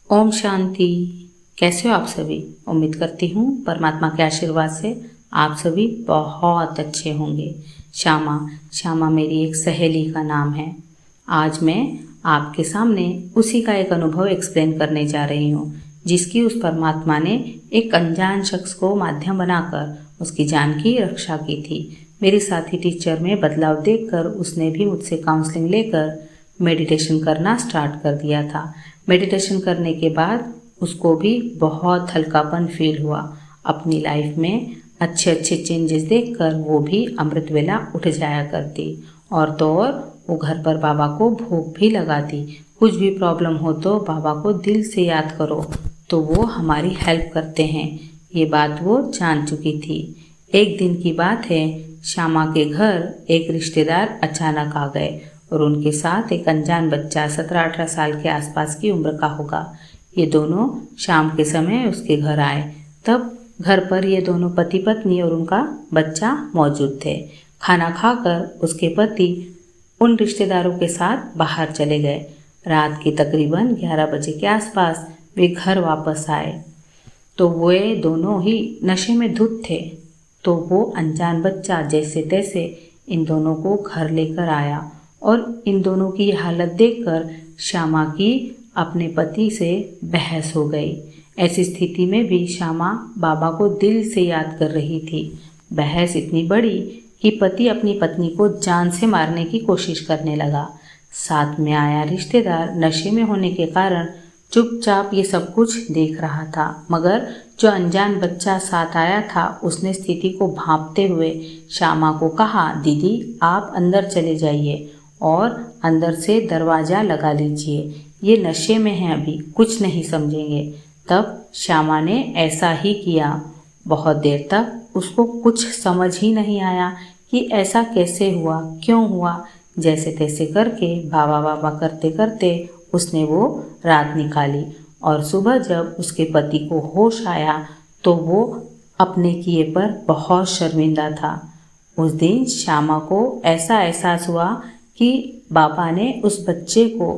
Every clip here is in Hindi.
ओम शांति। कैसे हो आप सभी? उम्मीद करती हूँ परमात्मा के आशीर्वाद से आप सभी बहुत अच्छे होंगे। श्यामा मेरी एक सहेली का नाम है। आज मैं आपके सामने उसी का एक अनुभव एक्सप्लेन करने जा रही हूँ, जिसकी उस परमात्मा ने एक अनजान शख्स को माध्यम बनाकर उसकी जान की रक्षा की थी। मेरी साथी टीचर में बदलाव देखकर उसने भी मुझसे काउंसलिंग लेकर मेडिटेशन करना स्टार्ट कर दिया था। मेडिटेशन करने के बाद उसको भी बहुत हल्कापन फील हुआ। अपनी लाइफ में अच्छे अच्छे चेंजेस देखकर वो भी अमृत वेला उठ जाया करती। और तो और वो घर पर बाबा को भोग भी लगाती। कुछ भी प्रॉब्लम हो तो बाबा को दिल से याद करो तो वो हमारी हेल्प करते हैं। ये बात वो जान चुकी थी। एक दिन की बात है, श्यामा के घर एक रिश्तेदार अचानक आ गए और उनके साथ एक अनजान बच्चा 17-18 साल के आसपास की उम्र का होगा। ये दोनों शाम के समय उसके घर आए। तब घर पर ये दोनों पति पत्नी और उनका बच्चा मौजूद थे। खाना खाकर उसके पति उन रिश्तेदारों के साथ बाहर चले गए। रात की तकरीबन 11 बजे के आसपास वे घर वापस आए तो वे दोनों ही नशे में धुत थे। तो वो अनजान बच्चा जैसे तैसे इन दोनों को घर लेकर आया और इन दोनों की हालत देखकर श्यामा की अपने पति से बहस हो गई। ऐसी स्थिति में भी श्यामा बाबा को दिल से याद कर रही थी। बहस इतनी बड़ी कि पति अपनी पत्नी को जान से मारने की कोशिश करने लगा। साथ में आया रिश्तेदार नशे में होने के कारण चुपचाप ये सब कुछ देख रहा था, मगर जो अनजान बच्चा साथ आया था उसने स्थिति को भांपते हुए श्यामा को कहा, दीदी आप अंदर चले जाइए और अंदर से दरवाज़ा लगा लीजिए, ये नशे में हैं, अभी कुछ नहीं समझेंगे। तब श्यामा ने ऐसा ही किया। बहुत देर तक उसको कुछ समझ ही नहीं आया कि ऐसा कैसे हुआ, क्यों हुआ। जैसे तैसे करके बाबा बाबा करते करते उसने वो रात निकाली और सुबह जब उसके पति को होश आया तो वो अपने किए पर बहुत शर्मिंदा था। उस दिन श्यामा को ऐसा एहसास हुआ कि बाबा ने उस बच्चे को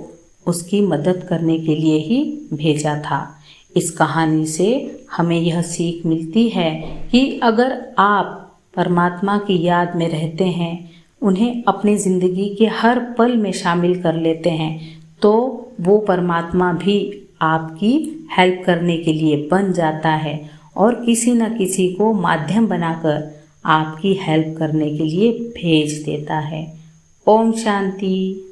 उसकी मदद करने के लिए ही भेजा था। इस कहानी से हमें यह सीख मिलती है कि अगर आप परमात्मा की याद में रहते हैं, उन्हें अपनी ज़िंदगी के हर पल में शामिल कर लेते हैं, तो वो परमात्मा भी आपकी हेल्प करने के लिए बन जाता है और किसी न किसी को माध्यम बनाकर आपकी हेल्प करने के लिए भेज देता है। ओम शांति।